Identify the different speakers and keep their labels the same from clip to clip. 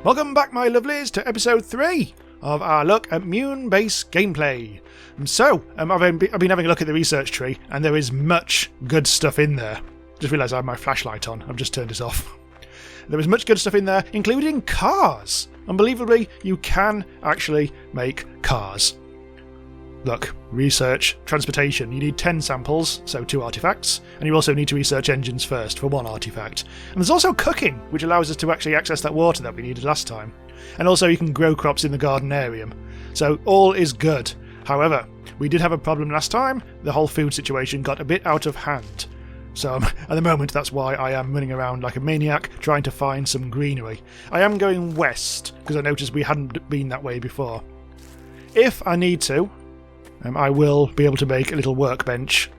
Speaker 1: Welcome back, my lovelies, to episode 3 of our look at MewnBase gameplay. So, I've been having a look at the research tree, and there is much good stuff in there. Just realised I have my flashlight on. I've just turned it off. There is much good stuff in there, including cars. Unbelievably, you can actually make cars. Look, research, transportation. You need 10 samples, so 2 artifacts, and you also need to research engines first for 1 artifact. And there's also cooking, which allows us to actually access that water that we needed last time. And also you can grow crops in the gardenarium. So all is good. However, we did have a problem last time. The whole food situation got a bit out of hand. So at the moment, that's why I am running around like a maniac trying to find some greenery. I am going west, because I noticed we hadn't been that way before. If I need to, I will be able to make a little workbench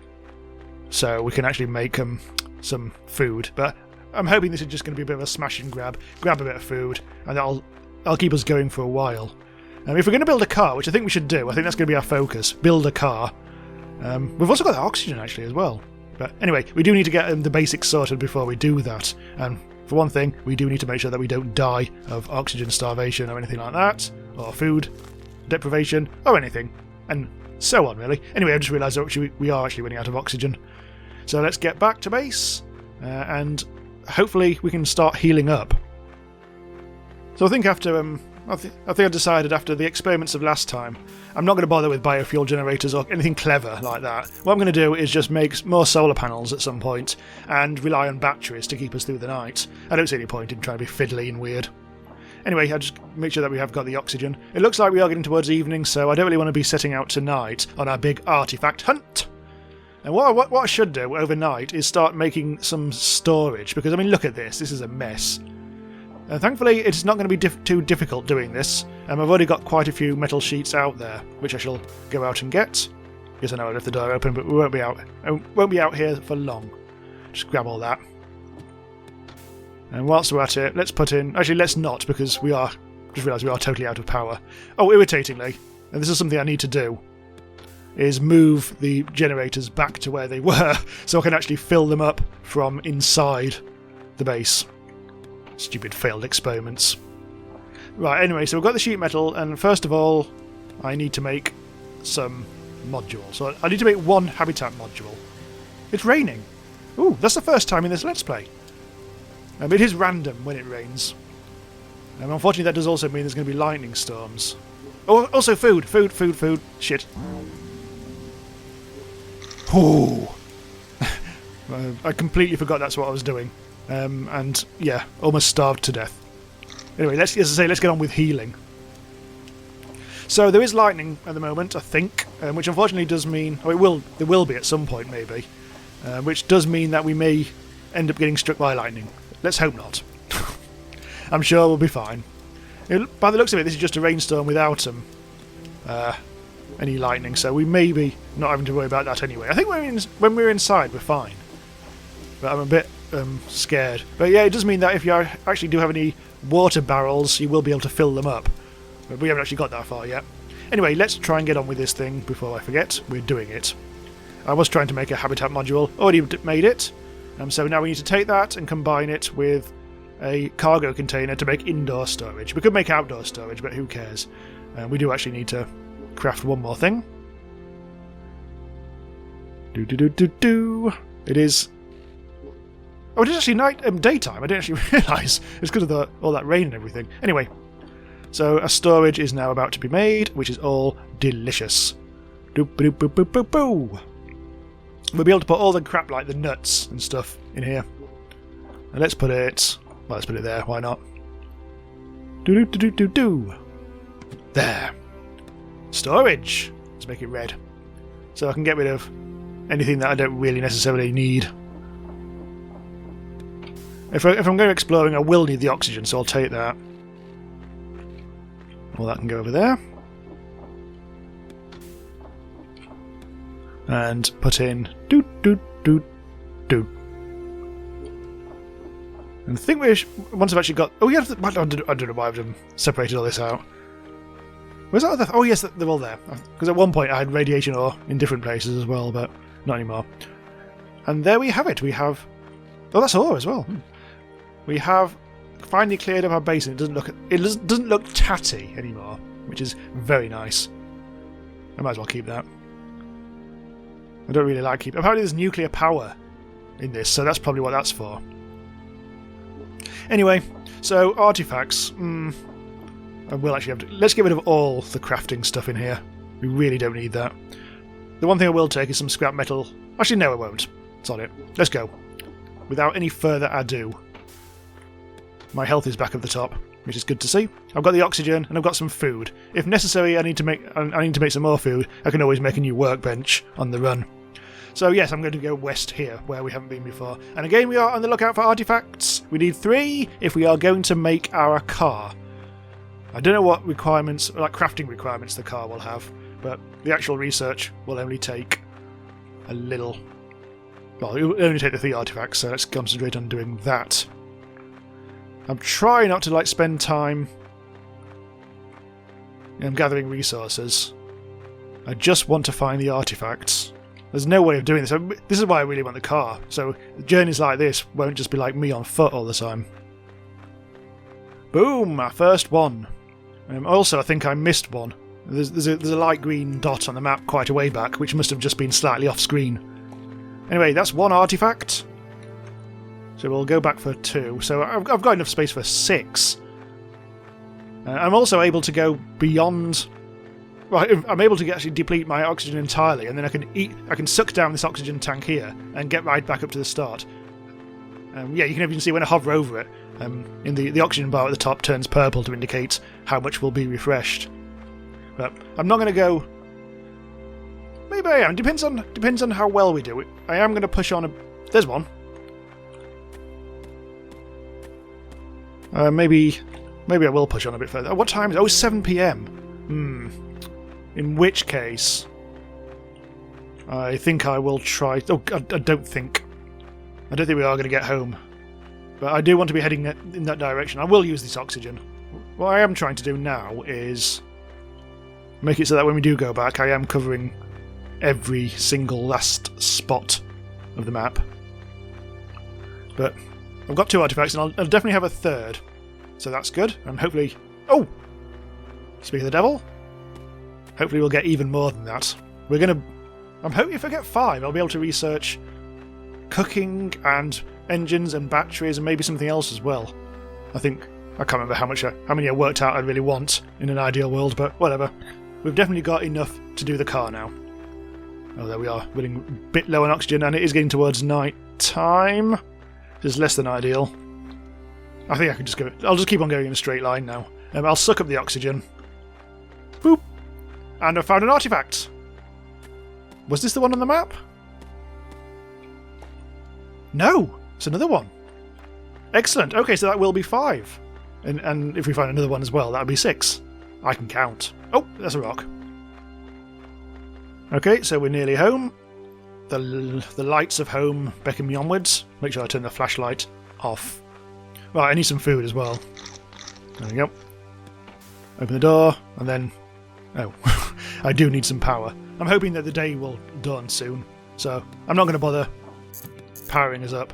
Speaker 1: so we can actually make some food. But I'm hoping this is just going to be a bit of a smash and grab a bit of food, and that'll keep us going for a while. If we're going to build a car, which I think we should do, I think that's going to be our focus, build a car. We've also got the oxygen actually as well. But anyway, we do need to get the basics sorted before we do that. And for one thing, we do need to make sure that we don't die of oxygen starvation or anything like that, or food deprivation, or anything. And so on, really. Anyway, I just realised that we are actually running out of oxygen. So let's get back to base, and hopefully we can start healing up. So I think after I decided after the experiments of last time, I'm not going to bother with biofuel generators or anything clever like that. What I'm going to do is just make more solar panels at some point and rely on batteries to keep us through the night. I don't see any point in trying to be fiddly and weird. Anyway, I'll just make sure that we have got the oxygen. It looks like we are getting towards evening, so I don't really want to be setting out tonight on our big artifact hunt. And what I should do overnight is start making some storage, because, I mean, look at this. This is a mess. And thankfully, it's not going to be too difficult doing this. I've already got quite a few metal sheets out there, which I shall go out and get. Guess I know I left the door open, but we won't be out here for long. Just grab all that. And whilst we're at it, let's put in... Actually, let's not, because we are... Just realised we are totally out of power. Oh, irritatingly, and this is something I need to do, is move the generators back to where they were, so I can actually fill them up from inside the base. Stupid failed experiments. Right, anyway, so we've got the sheet metal, and first of all, I need to make some modules. So I need to make 1 habitat module. It's raining. Ooh, that's the first time in this Let's Play. It is random when it rains. Unfortunately, that does also mean there's going to be lightning storms. Oh, also food. Shit. Ooh. I completely forgot that's what I was doing. And, yeah, almost starved to death. Anyway, as I say, let's get on with healing. So there is lightning at the moment, I think, which unfortunately does mean... Oh, there will be at some point, maybe. Which does mean that we may end up getting struck by lightning. Let's hope not. I'm sure we'll be fine. By the looks of it, this is just a rainstorm without any lightning, so we may be not having to worry about that anyway. I think when we're inside, we're fine. But I'm a bit scared. But yeah, it does mean that if you actually do have any water barrels, you will be able to fill them up. But we haven't actually got that far yet. Anyway, let's try and get on with this thing before I forget. We're doing it. I was trying to make a habitat module. Already made it. So now we need to take that and combine it with a cargo container to make indoor storage. We could make outdoor storage, but who cares? We do actually need to craft one more thing. It is... Oh, it is actually daytime. I didn't actually realise. It's because of all that rain and everything. Anyway, so a storage is now about to be made, which is all delicious. Boo. We'll be able to put all the crap like the nuts and stuff in here. And let's put it there, why not? There. Storage. Let's make it red. So I can get rid of anything that I don't really necessarily need. If I'm going exploring, I will need the oxygen, so I'll take that. All that can go over there. And put in And I think once I've actually got... Oh, yeah, I don't know why I've separated all this out. Where's that other... Oh, yes, they're all there. Because at one point I had radiation ore in different places as well, but not anymore. And there we have it. We have... Oh, that's ore as well. We have finally cleared up our base and it doesn't look tatty anymore, which is very nice. I might as well keep that. I don't really like keeping. Apparently there's nuclear power in this, so that's probably what that's for. Anyway, so artifacts. I will actually have to. Let's get rid of all the crafting stuff in here. We really don't need that. The one thing I will take is some scrap metal. Actually, no, I won't. It's on it. Let's go. Without any further ado. My health is back at the top, which is good to see. I've got the oxygen and I've got some food. If necessary, I need to make some more food. I can always make a new workbench on the run. So yes, I'm going to go west here, where we haven't been before. And again, we are on the lookout for artifacts. We need 3 if we are going to make our car. I don't know what requirements, like crafting requirements, the car will have, but the actual research will only take a little. Well, it will only take the 3 artifacts, so let's concentrate on doing that. I'm trying not to spend time gathering resources. I just want to find the artifacts. There's no way of doing this. This is why I really want the car. So journeys like this won't just be like me on foot all the time. Boom! Our first one. Also, I think I missed one. There's a light green dot on the map quite a way back, which must have just been slightly off screen. Anyway, that's 1 artifact. So we'll go back for 2. So I've got enough space for 6. I'm also able to go beyond. Well, I'm able to actually deplete my oxygen entirely, and then I can suck down this oxygen tank here and get right back up to the start. Yeah, you can even see when I hover over it, in the oxygen bar at the top turns purple to indicate how much will be refreshed. But I'm not going to go. Maybe I am. Depends on how well we do it. I am going to push on a. There's one. Maybe I will push on a bit further. What time is it? Oh, 7 PM. In which case, I think I will try. Oh, I don't think we are going to get home. But I do want to be heading in that direction. I will use this oxygen. What I am trying to do now is make it so that when we do go back, I am covering every single last spot of the map. But I've got 2 artifacts, and I'll definitely have a 3rd. So that's good. And hopefully. Oh! Speak of the devil. Hopefully we'll get even more than that. I'm hoping if I get 5, I'll be able to research cooking and engines and batteries and maybe something else as well. I can't remember how many I worked out I'd really want in an ideal world, but whatever. We've definitely got enough to do the car now. Oh, there we are. We're getting a bit low on oxygen, and it is getting towards night time. Which is less than ideal. I think I can just go. I'll just keep on going in a straight line now. I'll suck up the oxygen. Boop! And I found an artifact. Was this the one on the map? No! It's another one. Excellent. Okay, so that will be 5. And if we find another one as well, that'll be 6. I can count. Oh, that's a rock. Okay, so we're nearly home. The lights of home beckon me onwards. Make sure I turn the flashlight off. Right, I need some food as well. There we go. Open the door, and then... Oh, I do need some power. I'm hoping that the day will dawn soon, so I'm not going to bother powering us up.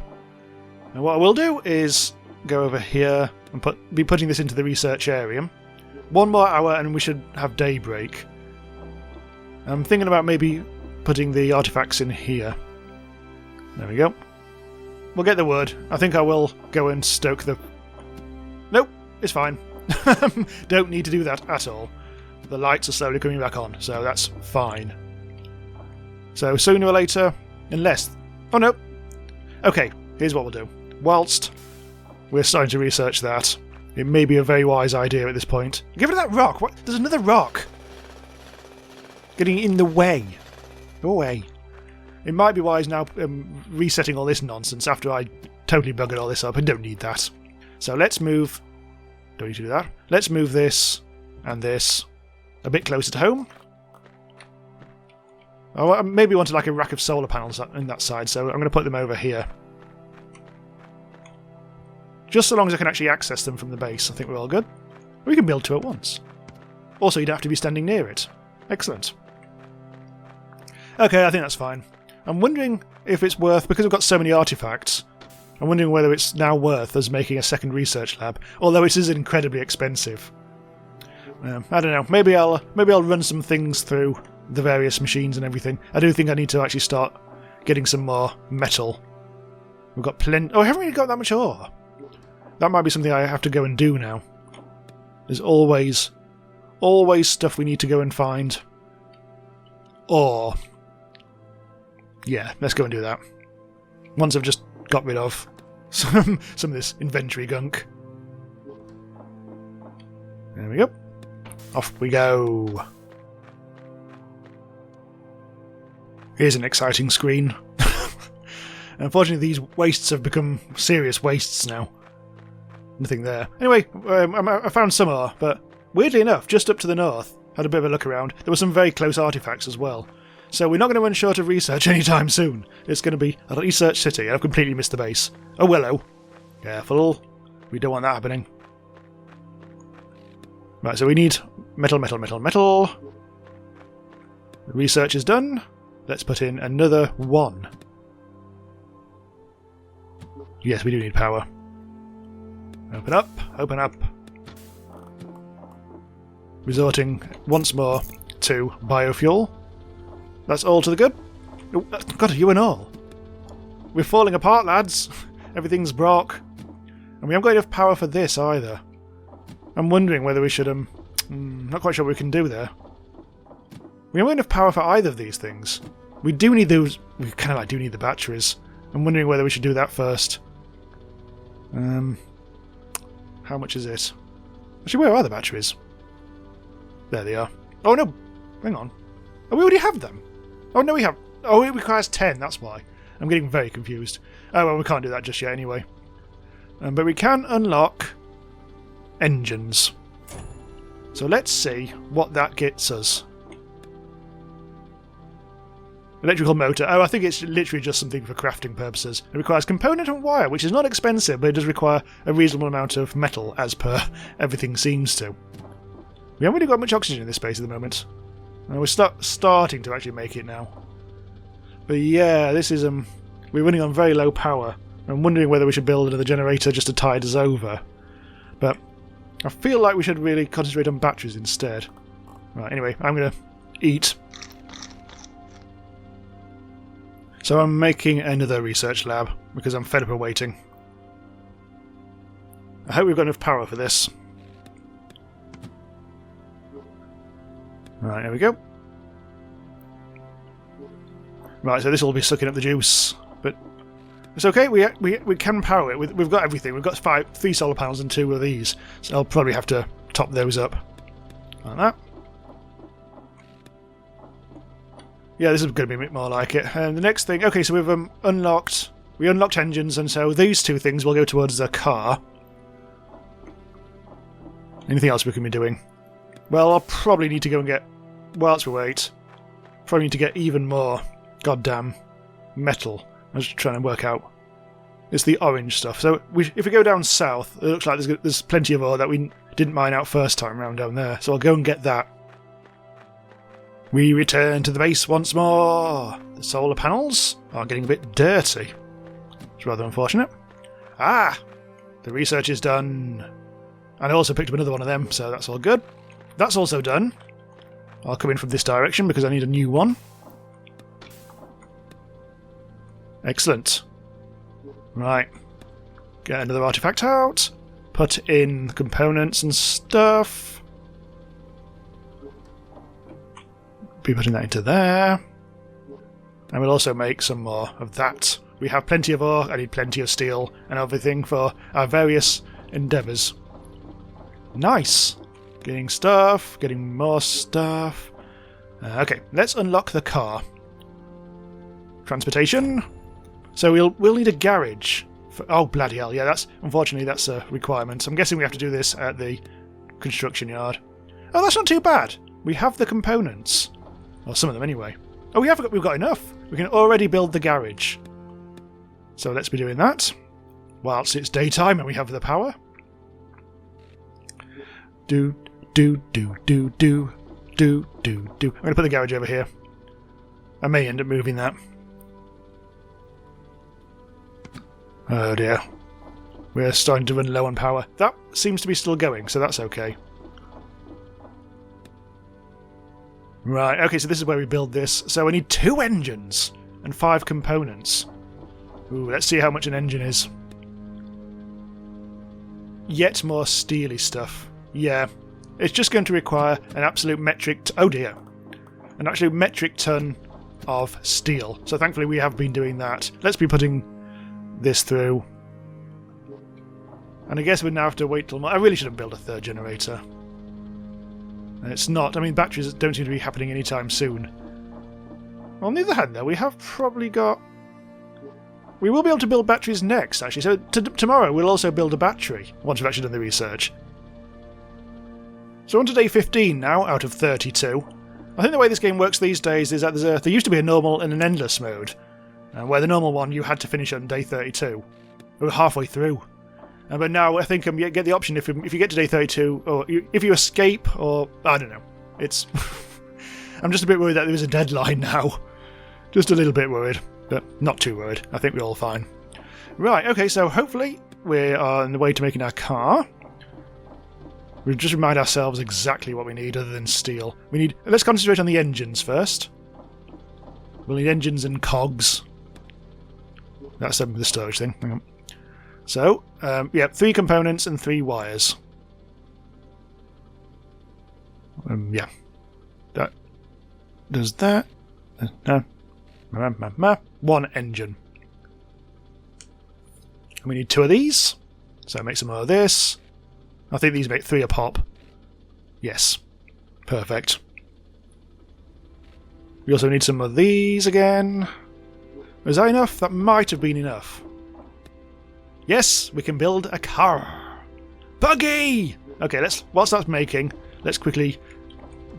Speaker 1: And what I will do is go over here and be putting this into the research area. 1 more hour and we should have daybreak. I'm thinking about maybe putting the artifacts in here. There we go. We'll get the wood. I think I will go and stoke the... Nope, it's fine. Don't need to do that at all. The lights are slowly coming back on, so that's fine. So sooner or later, unless... Oh no! Okay, here's what we'll do. Whilst we're starting to research that, it may be a very wise idea at this point. Get rid of that rock! What? There's another rock! Getting in the way. Go away. It might be wise now resetting all this nonsense after I totally buggered all this up. I don't need that. So let's move... Don't need to do that. Let's move this and this a bit closer to home. Oh, I maybe wanted like a rack of solar panels on that side, so I'm going to put them over here. Just so long as I can actually access them from the base, I think we're all good. We can build 2 at once. Also, you'd have to be standing near it. Excellent. Okay, I think that's fine. I'm wondering if it's worth, because I've got so many artifacts, I'm wondering whether it's now worth us making a second research lab, although it is incredibly expensive. I don't know. Maybe I'll run some things through the various machines and everything. I do think I need to actually start getting some more metal. We've got plenty. Oh, I haven't really got that much ore. That might be something I have to go and do now. There's always stuff we need to go and find. Or, yeah, let's go and do that. Once I've just got rid of some of this inventory gunk. There we go. Off we go. Here's an exciting screen. Unfortunately, these wastes have become serious wastes now. Nothing there. Anyway, I found some ore, but weirdly enough, just up to the north, had a bit of a look around, there were some very close artifacts as well. So we're not going to run short of research anytime soon. It's going to be a research city. I've completely missed the base. Oh, willow. Careful. We don't want that happening. Right, so we need metal. The research is done. Let's put in another one. Yes, we do need power. Open up, open up. Resorting once more to biofuel. That's all to the good. Oh, God, you and all. We're falling apart, lads. Everything's broke. And we haven't got enough power for this either. I'm wondering whether we should, not quite sure what we can do there. We haven't got enough power for either of these things. We do need those, we kind of like do need the batteries. I'm wondering whether we should do that first. How much is it? Actually, where are the batteries? There they are. Oh no, hang on. Oh, we already have them. Oh no, we have. Oh, it requires 10, that's why. I'm getting very confused. Oh well, we can't do that just yet anyway. But we can unlock engines. So let's see what that gets us. Electrical motor. Oh, I think it's literally just something for crafting purposes. It requires component and wire, which is not expensive, but it does require a reasonable amount of metal, as per everything seems to. We haven't really got much oxygen in this space at the moment. We're starting to actually make it now. But yeah, this is we're running on very low power. I'm wondering whether we should build another generator just to tide us over. But I feel like we should really concentrate on batteries instead. Right, anyway, I'm going to eat. So I'm making another research lab because I'm fed up of waiting. I hope we've got enough power for this. Right, there we go. Right, so this will be sucking up the juice, but it's okay. We can power it. We've got everything. We've got 3 solar panels and 2 of these, so I'll probably have to top those up like that. Yeah, this is going to be a bit more like it. And the next thing, okay, so we've unlocked engines, and so these 2 things will go towards the car. Anything else we can be doing? Well, I'll probably need to go and get, whilst we wait, probably need to get even more goddamn metal. I was just trying to work out. It's the orange stuff. So if we go down south, it looks like there's plenty of ore that we didn't mine out first time around down there. So I'll go and get that. We return to the base once more. The solar panels are getting a bit dirty. It's rather unfortunate. Ah! The research is done. And I also picked up another one of them, so that's all good. That's also done. I'll come in from this direction because I need a new one. Excellent. Right. Get another artifact out. Put in components and stuff. Be putting that into there. And we'll also make some more of that. We have plenty of ore. I need plenty of steel and everything for our various endeavours. Nice. Getting stuff. Getting more stuff. Okay, let's unlock the car. Transportation. So we'll need a garage. Oh, bloody hell. Yeah, unfortunately that's a requirement. I'm guessing we have to do this at the construction yard. Oh, that's not too bad. We have the components. Or some of them anyway. Oh, we've got enough. We can already build the garage. So let's be doing that. Whilst it's daytime and we have the power. I'm going to put the garage over here. I may end up moving that. Oh dear. We're starting to run low on power. That seems to be still going, so that's okay. Right, okay, so this is where we build this. So we need 2 engines and 5 components. Ooh, let's see how much an engine is. Yet more steely stuff. Yeah, it's just going to require an absolute metric... oh dear. An absolute metric ton of steel. So thankfully we have been doing that. Let's be putting this through. And I guess we now have to wait till... I really shouldn't build a 3rd generator. And it's not. I mean, batteries don't seem to be happening anytime soon. On the other hand, though, we have probably got... we will be able to build batteries next, actually. So tomorrow we'll also build a battery, once we've actually done the research. So on to day 15 now, out of 32. I think the way this game works these days is that there used to be a normal and an endless mode, where the normal one you had to finish on day 32. We were halfway through. But now I think you get the option if you get to day 32, or if you escape, or... I don't know. It's... I'm just a bit worried that there is a deadline now. Just a little bit worried, but not too worried. I think we're all fine. Right, okay, so hopefully we are on the way to making our car. We'll just remind ourselves exactly what we need other than steel. Let's concentrate on the engines first. We'll need engines and cogs. That's the storage thing. Hang on. So, yeah, 3 components and 3 wires. Yeah. That does that. No. 1 engine. And we need 2 of these. So make some more of this. I think these make 3 a pop. Yes. Perfect. We also need some of these again. Was that enough? That might have been enough. Yes, we can build a car. Buggy! Okay, whilst that's making, let's quickly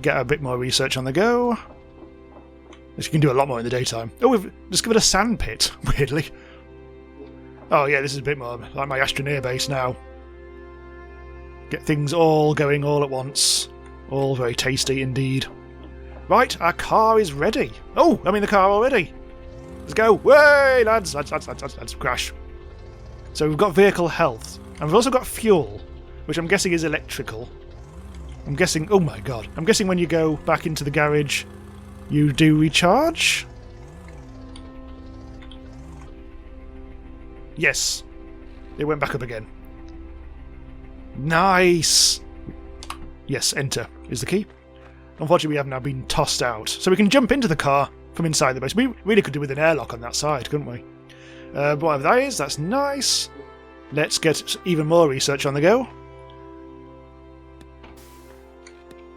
Speaker 1: get a bit more research on the go. You can do a lot more in the daytime. Oh, we've discovered a sand pit, weirdly. Oh yeah, this is a bit more like my Astroneer base now. Get things all going all at once. All very tasty indeed. Right, our car is ready. Oh, I'm in the car already. Let's go. Way, lads, let's crash. So we've got vehicle health, and we've also got fuel, which I'm guessing is electrical. I'm guessing... oh my god. I'm guessing when you go back into the garage, you do recharge? Yes. It went back up again. Nice! Yes, enter is the key. Unfortunately, we have now been tossed out. So we can jump into the car from inside the base. We really could do with an airlock on that side, couldn't we? But whatever that is, that's nice. Let's get even more research on the go.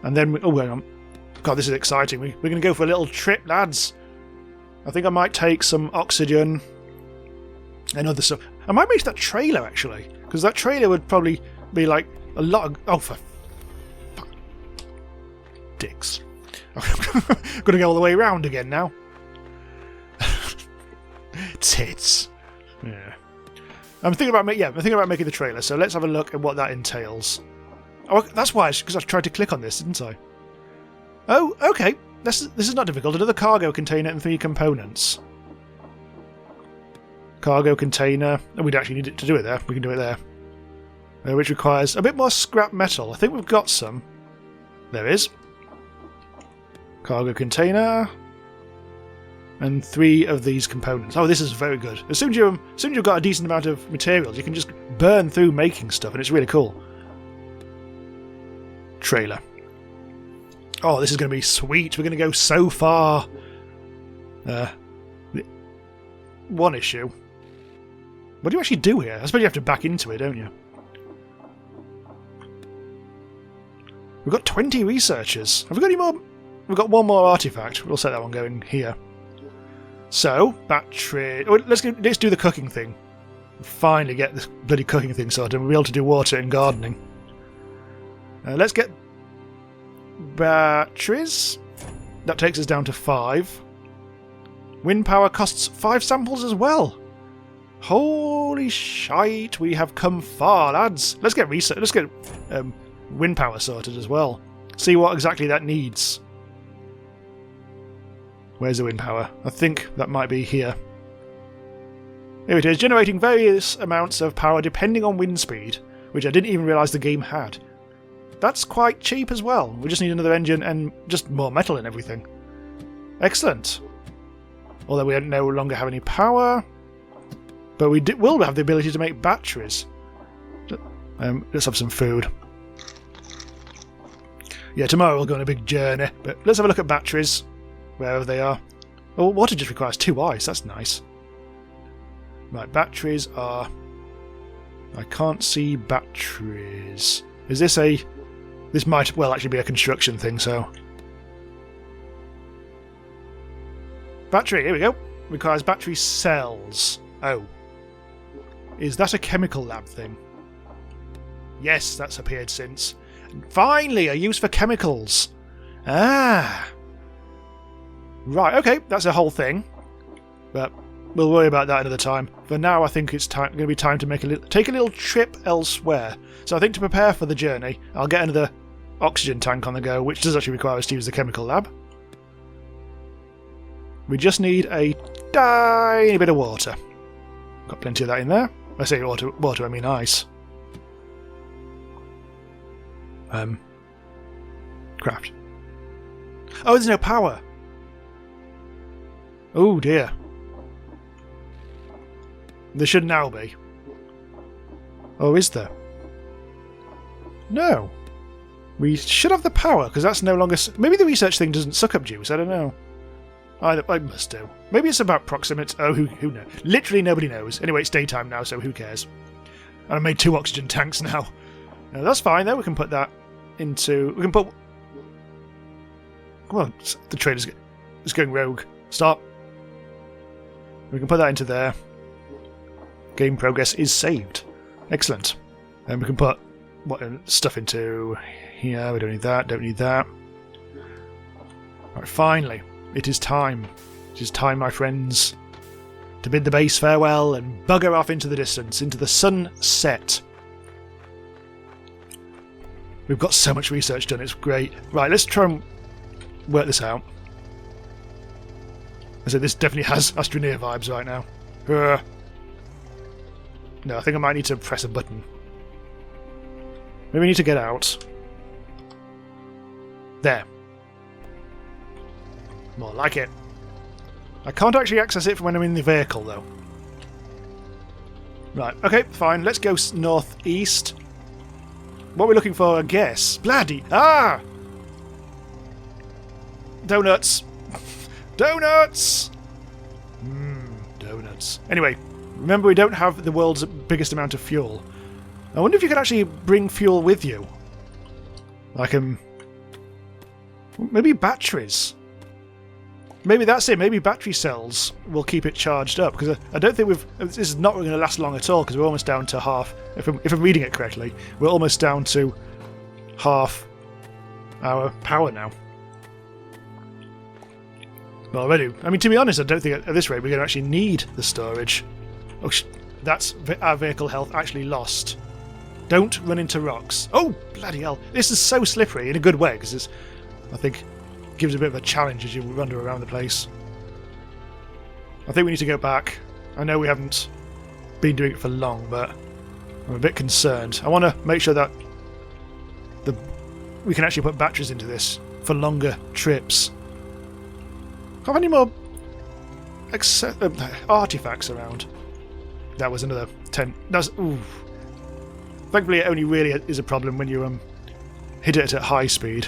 Speaker 1: And then... oh, hang on. God, this is exciting. We're going to go for a little trip, lads. I think I might take some oxygen and other stuff. I might make that trailer, actually. Because that trailer would probably be like a lot of... oh, for... dicks. I'm going to go all the way around again now. Tits. Yeah. I'm thinking about making the trailer, so let's have a look at what that entails. Oh, that's why, because I tried to click on this, didn't I? Oh, okay. This is not difficult. Another cargo container and 3 components. Cargo container. Oh, we'd actually need it to do it there. We can do it there. Which requires a bit more scrap metal. I think we've got some. There is. Cargo container. And 3 of these components. Oh, this is very good. As soon as you've got a decent amount of materials, you can just burn through making stuff, and it's really cool. Trailer. Oh, this is going to be sweet. We're going to go so far. One issue. What do you actually do here? I suppose you have to back into it, don't you? We've got 20 researchers. Have we got any more? We've got 1 more artifact. We'll set that one going here. So, battery... oh, let's do the cooking thing. Finally get this bloody cooking thing sorted. We'll be able to do water and gardening. Let's get batteries. That takes us down to 5. Wind power costs 5 samples as well. Holy shite, we have come far, lads. Let's get research. Let's get wind power sorted as well. See what exactly that needs. Where's the wind power? I think that might be here. Here it is, generating various amounts of power depending on wind speed, which I didn't even realise the game had. That's quite cheap as well. We just need another engine and just more metal and everything. Excellent. Although we no longer have any power. But we will have the ability to make batteries. Let's have some food. Yeah, tomorrow we'll go on a big journey. But let's have a look at batteries, wherever they are. Oh, water just requires 2 ice. That's nice. Right, batteries are... I can't see batteries. Is this a... This might well actually be a construction thing, so... Battery, here we go. Requires battery cells. Oh. Is that a chemical lab thing? Yes, that's appeared since. Finally, a use for chemicals. Ah. Right, okay, that's a whole thing. But we'll worry about that another time. For now, I think it's going to be time to take a little trip elsewhere. So I think to prepare for the journey, I'll get another oxygen tank on the go, which does actually require us to use the chemical lab. We just need a tiny bit of water. Got plenty of that in there. I say water, I mean ice. Craft. Oh, there's no power. Oh dear. There should now be. Oh, is there? No. We should have the power, because that's no longer... Maybe the research thing doesn't suck up juice, I don't know. I must do. Maybe it's about proximity. Oh, who knows? Literally nobody knows. Anyway, it's daytime now, so who cares? And I made 2 oxygen tanks now. No, that's fine, though. We can put that into... We can put... Come on, the train is going rogue. Stop. We can put that into there. Game progress is saved. Excellent. And we can put stuff into here. We don't need that. Don't need that. Right, finally, it is time. It is time, my friends, to bid the base farewell and bugger off into the distance, into the sunset. We've got so much research done. It's great. Right, let's try and work this out. I said this definitely has Astroneer vibes right now. No, I think I might need to press a button. Maybe we need to get out. There. More like it. I can't actually access it from when I'm in the vehicle, though. Right, okay, fine. Let's go northeast. What are we looking for? A guess. Bloody... Ah! Donuts. Donuts! Donuts. Anyway, remember we don't have the world's biggest amount of fuel. I wonder if you could actually bring fuel with you. Like, maybe batteries. Maybe that's it. Maybe battery cells will keep it charged up. Because I don't think this is not going to last long at all, because we're almost down to half. If I'm reading it correctly, we're almost down to half our power now. Already. I mean, to be honest, I don't think at this rate we're going to actually need the storage. Oh, that's our vehicle health actually lost. Don't run into rocks. Oh, bloody hell. This is so slippery in a good way, because it's, I think, gives a bit of a challenge as you wander around the place. I think we need to go back. I know we haven't been doing it for long, but I'm a bit concerned. I want to make sure that we can actually put batteries into this for longer trips. Can't have any more artifacts around. That was another 10. That's ooh. Thankfully, it only really is a problem when you hit it at high speed.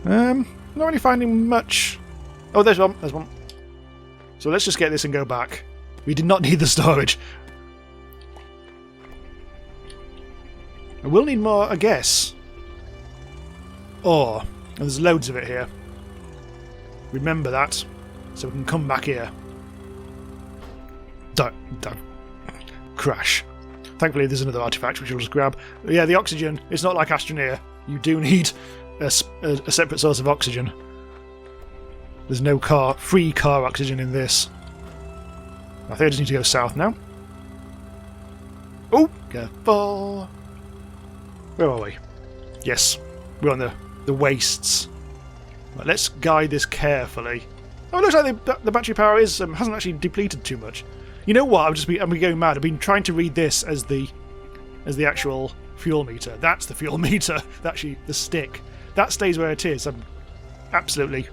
Speaker 1: Not really finding much. Oh, there's one. There's one. So let's just get this and go back. We did not need the storage. I will need more, I guess. Ore. And there's loads of it here. Remember that, so we can come back here. Don't crash. Thankfully, there's another artifact which we'll just grab. But yeah, the oxygen. It's not like Astroneer. You do need a separate source of oxygen. There's no free car oxygen in this. I think I just need to go south now. Oh, careful. Where are we? Yes, we're on the wastes. Right, let's guide this carefully. Oh, it looks like the battery power is hasn't actually depleted too much. You know what? I'm going mad. I've been trying to read this as the actual fuel meter. That's the fuel meter. Actually, the stick that stays where it is. I'm absolutely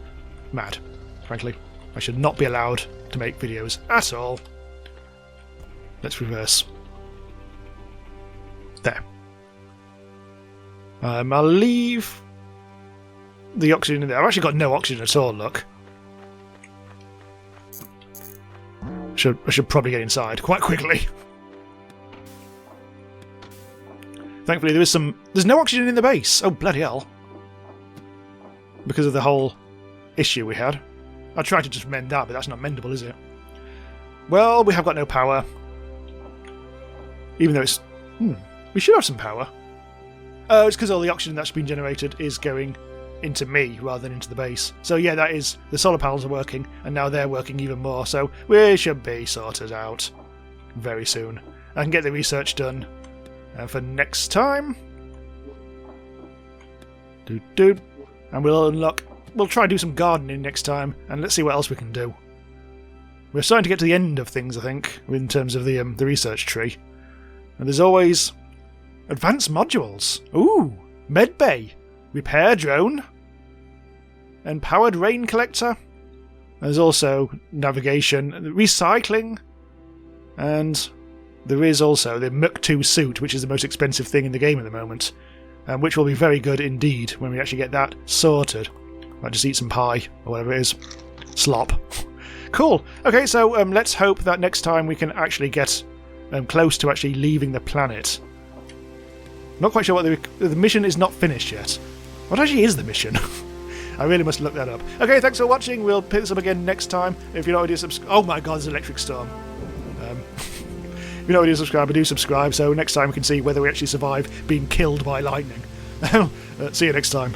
Speaker 1: mad. Frankly, I should not be allowed to make videos at all. Let's reverse. There. I'll leave the oxygen in there. I've actually got no oxygen at all. Look. I should probably get inside quite quickly. Thankfully, there's no oxygen in the base. Oh, bloody hell. Because of the whole issue we had. I tried to just mend that, but that's not mendable, is it? Well, we have got no power. Even though it's... we should have some power. Oh, it's because all the oxygen that's been generated is going into me rather than into the base. So yeah, that is... The solar panels are working, and now they're working even more, so we should be sorted out very soon. I can get the research done for next time. And we'll unlock... We'll try and do some gardening next time, and let's see what else we can do. We're starting to get to the end of things, I think, in terms of the research tree. And there's always advanced modules. Ooh, medbay, repair drone, and powered rain collector. There's also navigation, recycling, and there is also the Mach 2 suit, which is the most expensive thing in the game at the moment, which will be very good indeed when we actually get that sorted. Might just eat some pie, or whatever it is. Slop. Cool. Okay, so let's hope that next time we can actually get close to actually leaving the planet. Not quite sure what the mission is not finished yet. What actually is the mission? I really must look that up. Okay, thanks for watching. We'll pick this up again next time. If you're not already subscribed... Oh my god, there's an electric storm. If you're not already subscribed, do subscribe, so next time we can see whether we actually survive being killed by lightning. See you next time.